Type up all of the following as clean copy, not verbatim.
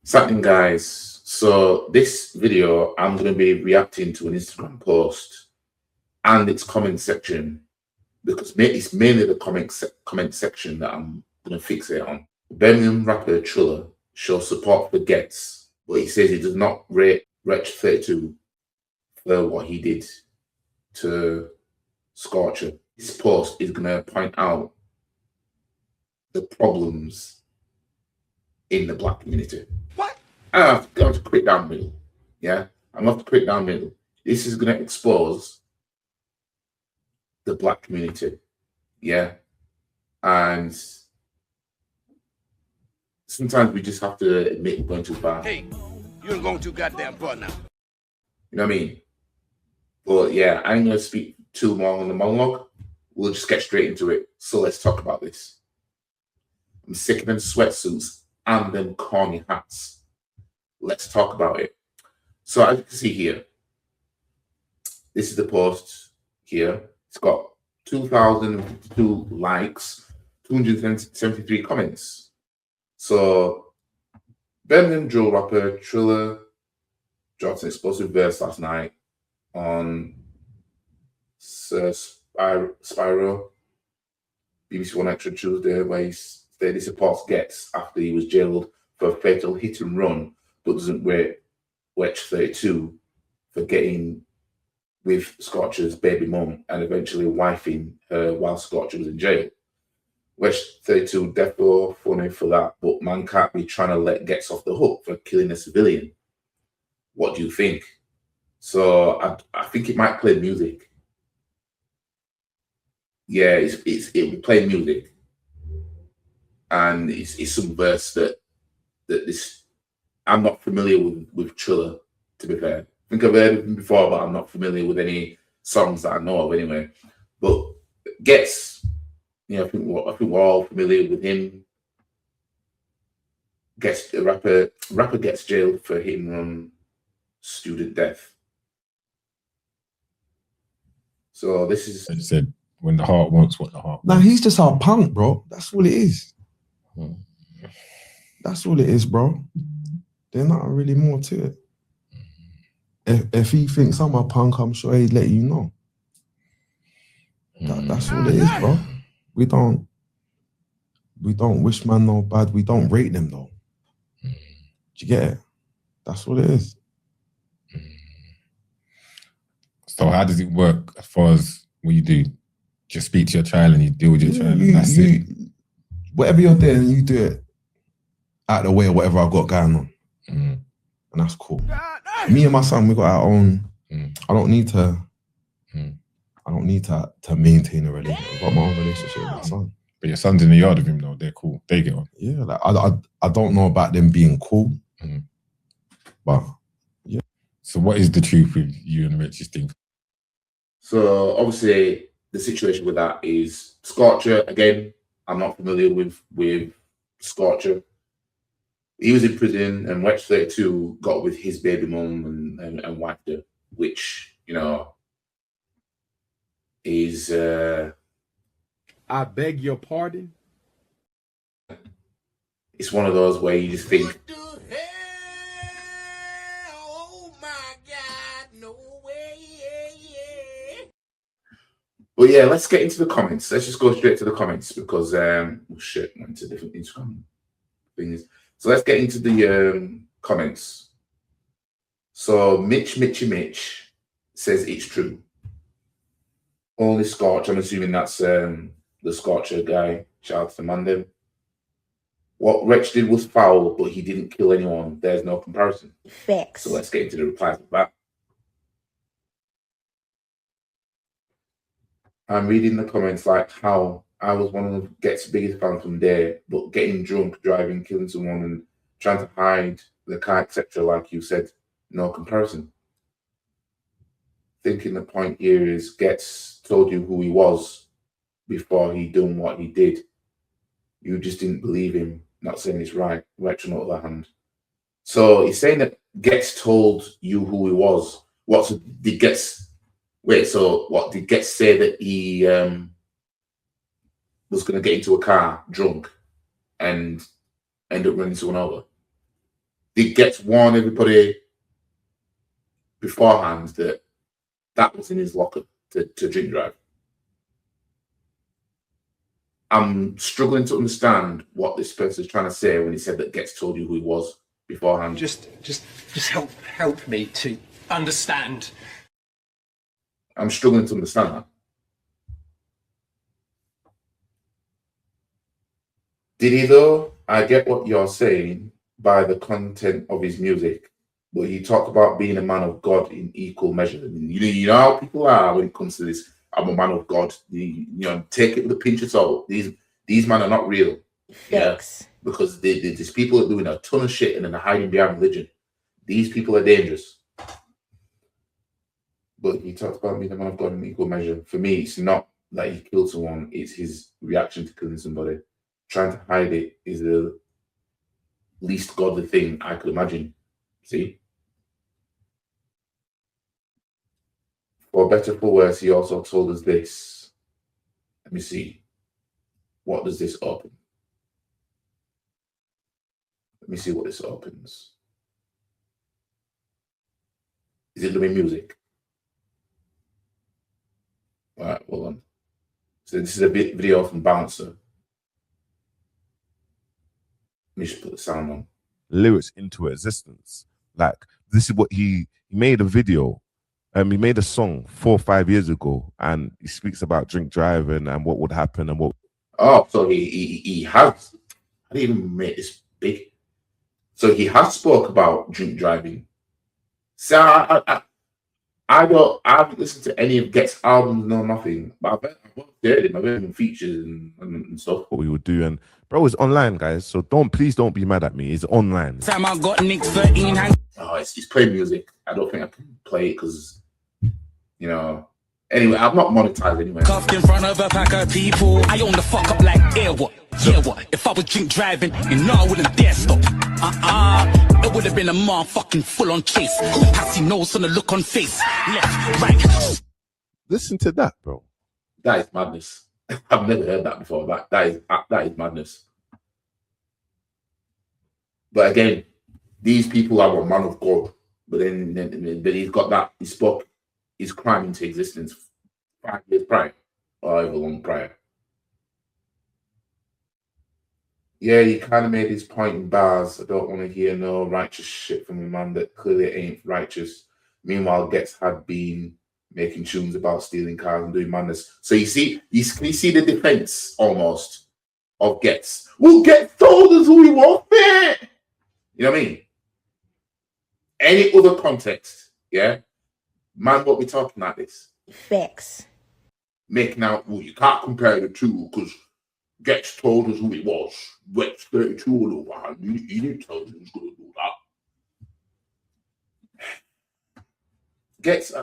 Something, guys. So this video, I'm going to be reacting to an Instagram post and its comment section because it's mainly the comment section that I'm going to fixate on. Birmingham rapper Triller shows support for Ghetts, but he says he does not rate Wretch 32 for what he did to Scorcher. This post is going to point out the problems in the black community. What? I have to put it down middle. Yeah, I'm going to have to put it down middle. This is going to expose the black community. Yeah. And sometimes we just have to admit we're going too far. Hey, you ain't going too goddamn far now. You know what I mean? But yeah, I ain't going to speak too long on the monologue. We'll just get straight into it. So let's talk about this. I'm sick of them sweatsuits and them corny hats. Let's talk about it. So as you can see here, this is the post here. It's got 2,052 likes, 273 comments. So Birmingham drill rapper Triller dropped an explosive verse last night on Spyro, BBC One Extra Tuesday, where he said he supports Ghetts after he was jailed for a fatal hit and run, but doesn't rate Wretch 32 for getting with Scorcher's baby mum and eventually wifing her while Scorcher was in jail. Wretch 32 definitely funny for that, but man can't be trying to let Ghetts off the hook for killing a civilian. What do you think? So I think it might play music. Yeah, it will play music, and it's some verse that this I'm not familiar with Triller, to be fair. I think I've heard of him before, but I'm not familiar with any songs that I know of anyway. But Ghetts, you know, I think we're all familiar with him. Ghetts, the rapper gets jailed for hit and run student death. So this is. It said when the heart wants what the heart wants. Nah, he's just our punk, bro. That's all it is. That's all it is, bro. There's not really more to it. If he thinks I'm a punk, I'm sure he'd let you know. That's all it is, bro. We don't wish man no bad. We don't rate them though. Do you get it? That's what it is. So how does it work as far as what you do? Just speak to your child and you deal with your child and that's it? Whatever you're doing, you do it out the way of whatever I've got going on. And that's cool. Me and my son, we got our own. I don't need to maintain a relationship. I've got my own relationship with my son. But your son's in the yard with him though. They're cool. They get on. Yeah, like I don't know about them being cool. But yeah. So what is the truth with you and Wretch's thing? So obviously the situation with that is Scorcher, again, I'm not familiar with Scorcher. He was in prison and Wretch 32 got with his baby mum and wiped her, which, you know, is I beg your pardon? It's one of those where you just think, Oh my God, no way. but yeah, let's get into the comments. Let's just go straight to the comments because shit, went to different Instagram things. So let's get into the comments. So Mitch says it's true. Only Scorch, I'm assuming that's the Scorcher guy. Shout out to Mandem. What Wretch did was foul, but he didn't kill anyone. There's no comparison. Facts. So let's get into the replies of that. I'm reading the comments like how I was one of Ghetts' biggest fans from there, but getting drunk, driving, killing someone, and trying to hide the car, etc., like you said, no comparison. Thinking the point here is Ghetts told you who he was before he done what he did. You just didn't believe him. Not saying it's right. Wretch on the other hand. So he's saying that Ghetts told you who he was. What did Ghetts? Wait. So what did Ghetts say that he was going to get into a car drunk and end up running someone over? did Ghetts warn everybody beforehand that that was in his locker to drink drive? I'm struggling to understand what this person is trying to say when he said that Ghetts told you who he was beforehand. Just help me to understand. I'm struggling to understand that. Did he though? I get what you're saying by the content of his music, but he talked about being a man of God in equal measure. You know how people are when it comes to this. I'm a man of God. You know, take it with a pinch of salt. These men are not real. Thanks. Yeah, because there's people that are doing a ton of shit and then they're hiding behind religion. These people are dangerous. But he talked about being a man of God in equal measure. For me, it's not that he killed someone, it's his reaction to killing somebody. Trying to hide it is the least godly thing I could imagine. See? For better, for worse, he also told us this. Let me see. What does this open? Let me see what this opens. Is it going to be music? All right, hold on. So this is a video from Bouncer. Let me just put the sound on. Lyrics into existence. Like, this is what he made a video. He made a song 4 or 5 years ago, and he speaks about drink driving and what would happen and what. Oh, so he has. I didn't even make this big. So he has spoke about drink driving. So I haven't listened to any of Ghetts' albums, no nothing. But I've heard him. I've heard him features and stuff. What we would do, and bro, it's online, guys. So please don't be mad at me. It's online. Time I got Nick 13. Oh, it's playing music. I don't think I can play it because, you know. Anyway, I'm not monetized anyway. Cuffed in front of a pack of people. I own the fuck up like air what? Yeah, what? If I was drink driving, you know I wouldn't dare stop. It would have been a motherfucking full on chase. Passy nose on the look on face. Left, right. Listen to that, bro. That is madness. I've never heard that before. That is madness. But again, these people are a man of God. But then he's got that. He spoke his crime into existence 5 years prior, or however long prior. Yeah, he kind of made his point in bars. I don't want to hear no righteous shit from a man that clearly ain't righteous. Meanwhile, Ghetts had been making tunes about stealing cars and doing madness. So you see the defense almost of Ghetts. Well, Ghetts told us who he was, man. You know what I mean? Any other context, yeah, man won't be talking like this. Facts. Making out, well, you can't compare the two because Ghetts told us who it was. Wretch 32 all over. He didn't tell us he was going to do that. Ghetts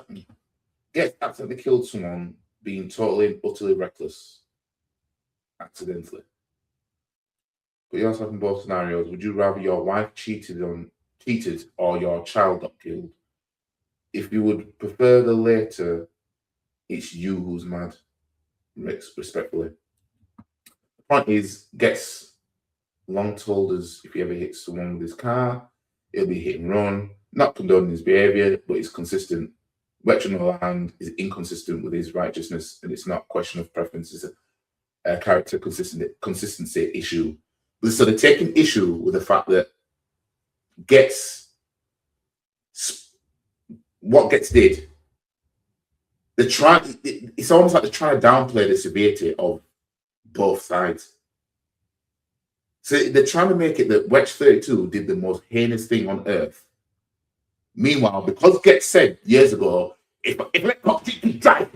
accidentally killed someone being totally and utterly reckless. Accidentally. But you also have in both scenarios, would you rather your wife cheated or your child got killed? If you would prefer the later, it's you who's mad. Respectfully. The point is, Ghetts long told us if he ever hits someone with his car, it'll be hit and run. Not condoning his behavior, but it's consistent. Wretch, on the other hand, is inconsistent with his righteousness, and it's not a question of preference, it's a character consistency issue. So they're taking issue with the fact that what Ghetts did, it's almost like they're trying to downplay the severity of both sides. So they're trying to make it that Wretch 32 did the most heinous thing on earth. Meanwhile, because Ghetts said years ago, if let not drive,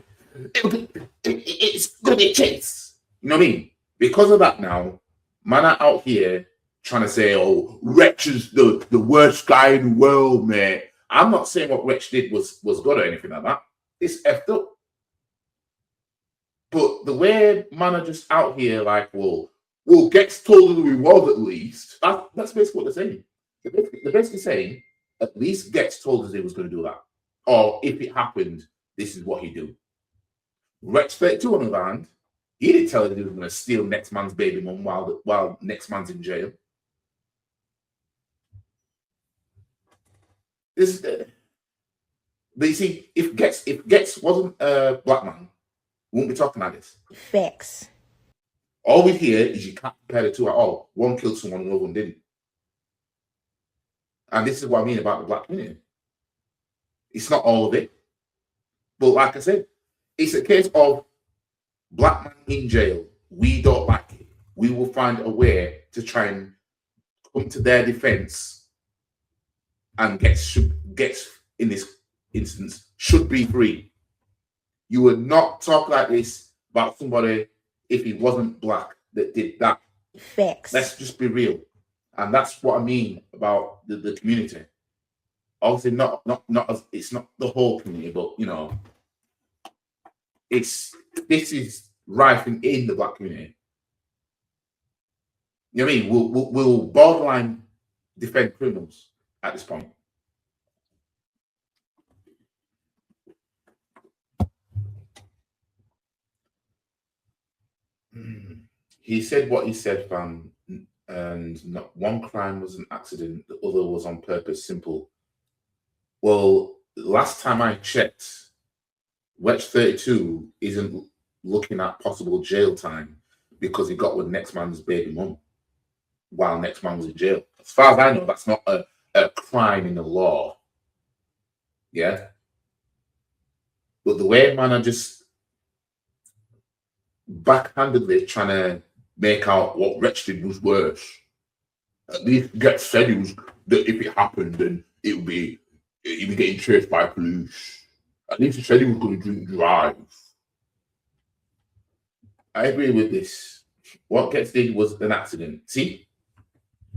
it's going to be a chase. You know what I mean? Because of that now, man are out here trying to say, oh, Wretch is the worst guy in the world, man. I'm not saying what Wretch did was good or anything like that. It's effed up. But the way man are just out here like, well, Ghetts told us who he was at least. That's basically what they're saying. They're basically saying, at least Ghetts told us he was going to do that. Or if it happened, this is what he'd do. Wretch 32 on the other hand, he didn't tell us he was going to steal next man's baby mum while next man's in jail. This, but you see, if Ghetts wasn't a black man, we wouldn't be talking about this. Facts. All we hear is you can't compare the two at all. One killed someone, another one didn't. And this is what I mean about the black community. It's not all of it. But like I said, it's a case of black man in jail. We don't like it. We will find a way to try and come to their defense, and Ghetts in this instance should be free. You would not talk like this about somebody if he wasn't black that did that. Facts. Let's just be real. And that's what I mean about the community. Obviously, it's not the whole community, but you know, this is rife in the black community. You know what I mean? We'll borderline defend criminals at this point. He said what he said, fam, and not one crime was an accident, the other was on purpose. Simple. Well, last time I checked, Wretch 32 isn't looking at possible jail time because he got with next man's baby mum while next man was in jail. As far as I know, that's not a crime in the law. Yeah. But the way man are just backhandedly trying to make out what Wretch did was worse. At least Ghetts said it was, that if it happened, then he'd be getting chased by police. At least he said he was going to drink drive. I agree with this. What Ghetts did was an accident. See?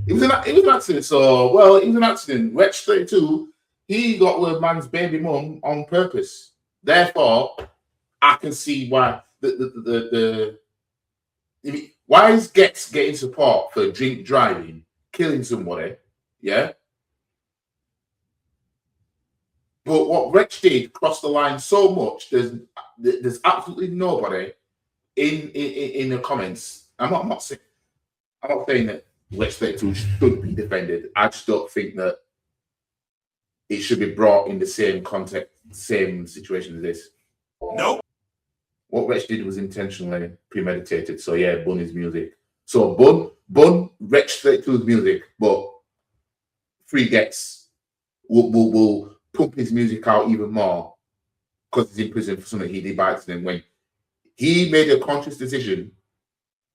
It was an accident. So, well, it was an accident. Wretch 32, he got with a man's baby mum on purpose. Therefore, I can see why why is Ghetts getting support for drink driving, killing somebody, yeah? But what Wretch did crossed the line so much. There's absolutely nobody in the comments. I'm not saying that Wretch 32 should be defended. I just don't think that it should be brought in the same context, same situation as this. No. What Wretch did was intentionally premeditated. So yeah, bun his music. So bun Wretch 32's music, but free Ghetts will pump his music out even more because he's in prison for something he did by accident. When he made a conscious decision,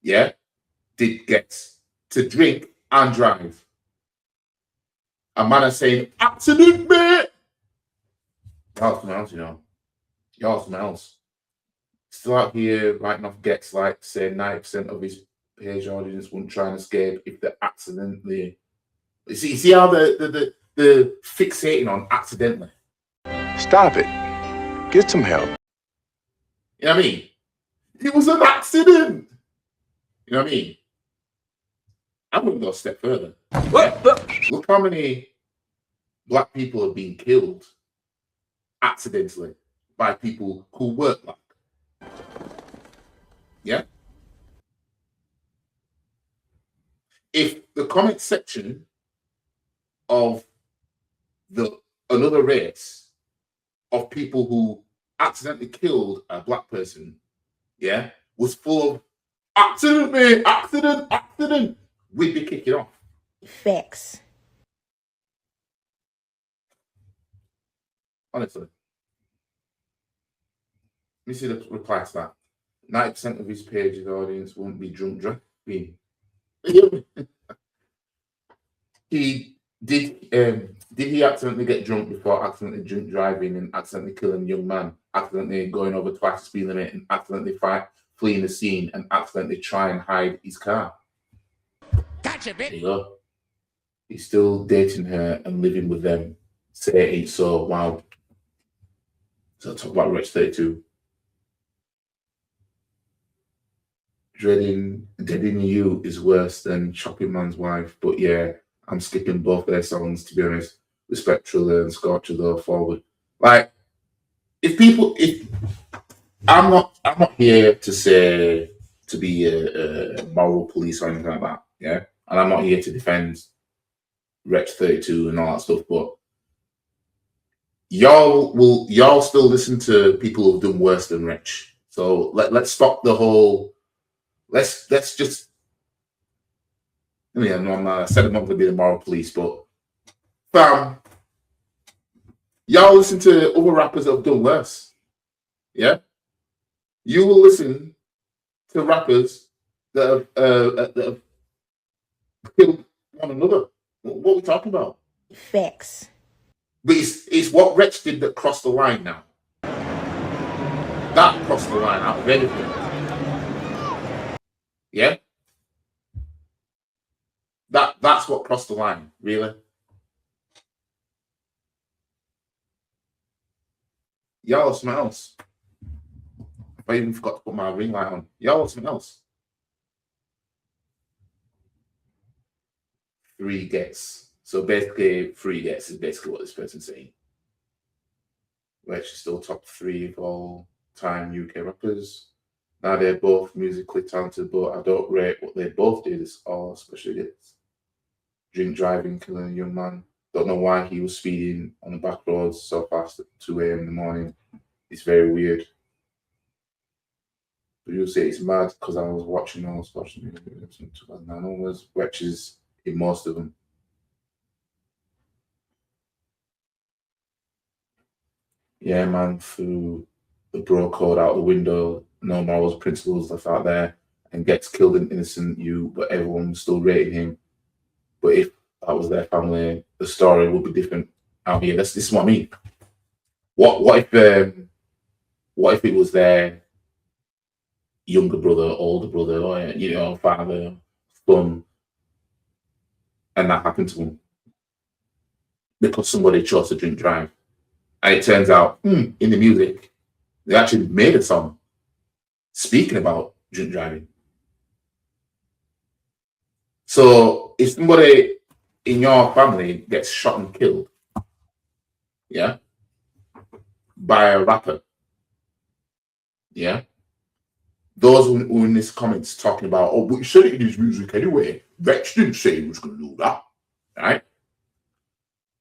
yeah, did Ghetts to drink and drive. A man is saying, accident, mate! Y'all something else, you know. Y'all something else. Still out here writing off Ghetts like saying 90% of his page audience wouldn't try and escape if they accidentally. You see how the fixating on accidentally. Stop it. Get some help. You know what I mean? It was an accident. You know what I mean? I'm going to go a step further. Look how many black people have been killed accidentally by people who weren't black. Yeah? If the comment section of another race of people who accidentally killed a black person, yeah, was full of accident, mate, accident, we'd be kicking off. Facts. Honestly. Let me see the reply to that. 90% of his page's audience won't be drunk driving. He did he accidentally get drunk before accidentally drink driving and accidentally killing a young man, accidentally going over twice the speed limit and accidentally fleeing the scene and accidentally try and hide his car? Gotcha, bitch. There you go. He's still dating her and living with them. Say it ain't so. Wow. So talk about Wretch 32. Dreading you is worse than chopping man's wife, but yeah, I'm skipping both their songs to be honest. Respect Triller and Scorcher though forward. Like, if I'm not here to say to be a moral police or anything like that, yeah, and I'm not here to defend Wretch 32 and all that stuff, but y'all still listen to people who've done worse than Wretch. So let's stop the whole. Let's just. I mean, I said I'm not going to be the moral police, but fam, y'all listen to other rappers that have done worse. Yeah, you will listen to rappers that have killed one another. What are we talking about? Facts. But it's what Wretch did that crossed the line now. That crossed the line out of anything. Yeah? That's what crossed the line, really. Y'all are something else. I even forgot to put my ring light on. Y'all are something else. 3 Ghetts. So basically, 3 Ghetts is basically what this person's saying. Wretch is still top 3 of all time UK rappers. Now they're both musically talented, but I don't rate what they both did. It's all especially Ghetts. Drink driving, killing a young man. Don't know why he was speeding on the back roads so fast at 2 a.m. in the morning. It's very weird. But you'll say it's mad because I was watching in 2009 onwards. Wretch is in most of them. Yeah, man, threw the bro code out the window, no morals, principles left out there, and gets killed an innocent youth, but everyone was still rating him. But if that was their family, the story would be different out here. This is what I mean. What if it was their younger brother, older brother, or father, son, and that happened to them because somebody chose to drink drive? And it turns out, in the music, they actually made a song speaking about drink driving. So if somebody in your family gets shot and killed, yeah, by a rapper, yeah, those who in this comments talking about, oh, but he said it in his music anyway. Wretch didn't say he was going to do that, right?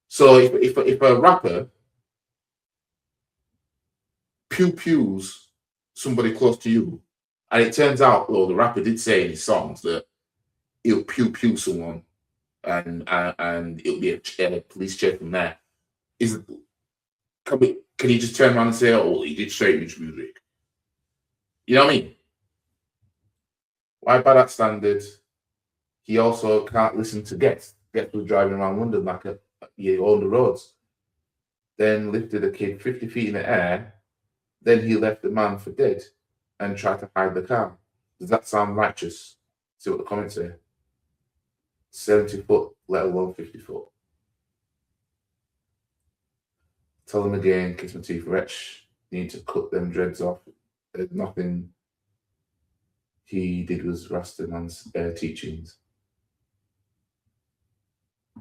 So if a rapper pews somebody close to you, and it turns out, well, the rapper did say in his songs that he'll pew someone, and it'll be a police check from there. Can you just turn around and say, oh, he did say it in his music? You know what I mean? Why by that standard, he also can't listen to Ghetts. Ghetts was driving around London like he owned the roads. Then lifted a kid 50 feet in the air. Then he left the man for dead and tried to hide the car. Does that sound righteous? See what the comments say. 70 foot, let alone 50 foot. Tell them again, kiss my teeth, Wretch. You need to cut them dreads off. There's nothing he did was Rastaman's teachings.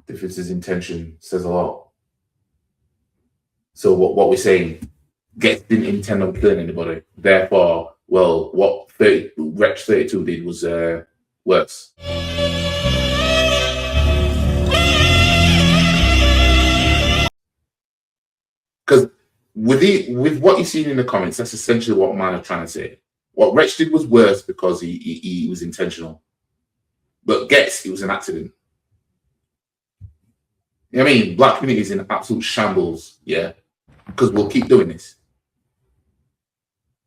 Difference is intention says a lot. So what we're saying, Ghetts didn't intend on killing anybody. Therefore, well, what Wretch 32 did was worse. Because with what you've seen in the comments, that's essentially what man are trying to say. What Wretch did was worse because he was intentional. But Ghetts, it was an accident. You know what I mean? Black community is in absolute shambles, yeah? Because we'll keep doing this.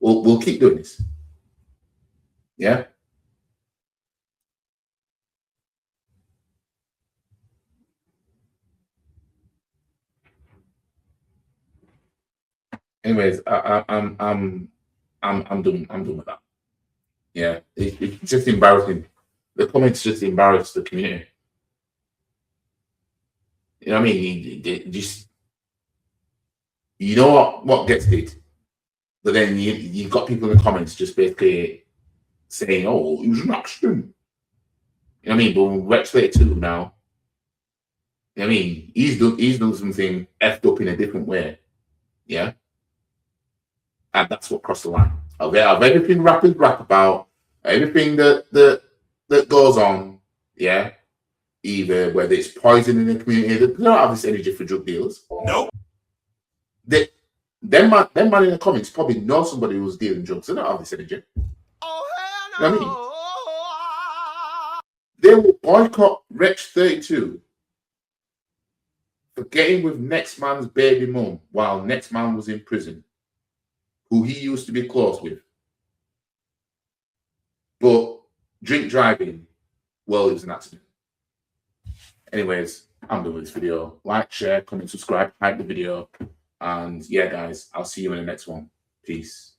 We'll keep doing this. Yeah? Anyways, I'm done with that. Yeah, it's just embarrassing. The comments just embarrass the community. You know what I mean? You know what Ghetts did, but then you got people in the comments just basically saying, "Oh, it was an accident." You know what I mean? But Wretch 32 now, you know what I mean? He's done something effed up in a different way. Yeah, and that's what crossed the line. Of everything rappers rap about, everything that goes on, yeah. Either whether it's poisoning the community, they don't have this energy for drug dealers. Nope. Them man in the comments probably know somebody who's dealing drugs. They don't have this energy. Oh, You know what I mean? They will boycott Wretch 32 for getting with next man's baby mum while next man was in prison, who he used to be close with. But drink driving, well, it was an accident. Anyways, I'm done with this video. Like, share, comment, subscribe, hype the video. And yeah, guys, I'll see you in the next one. Peace.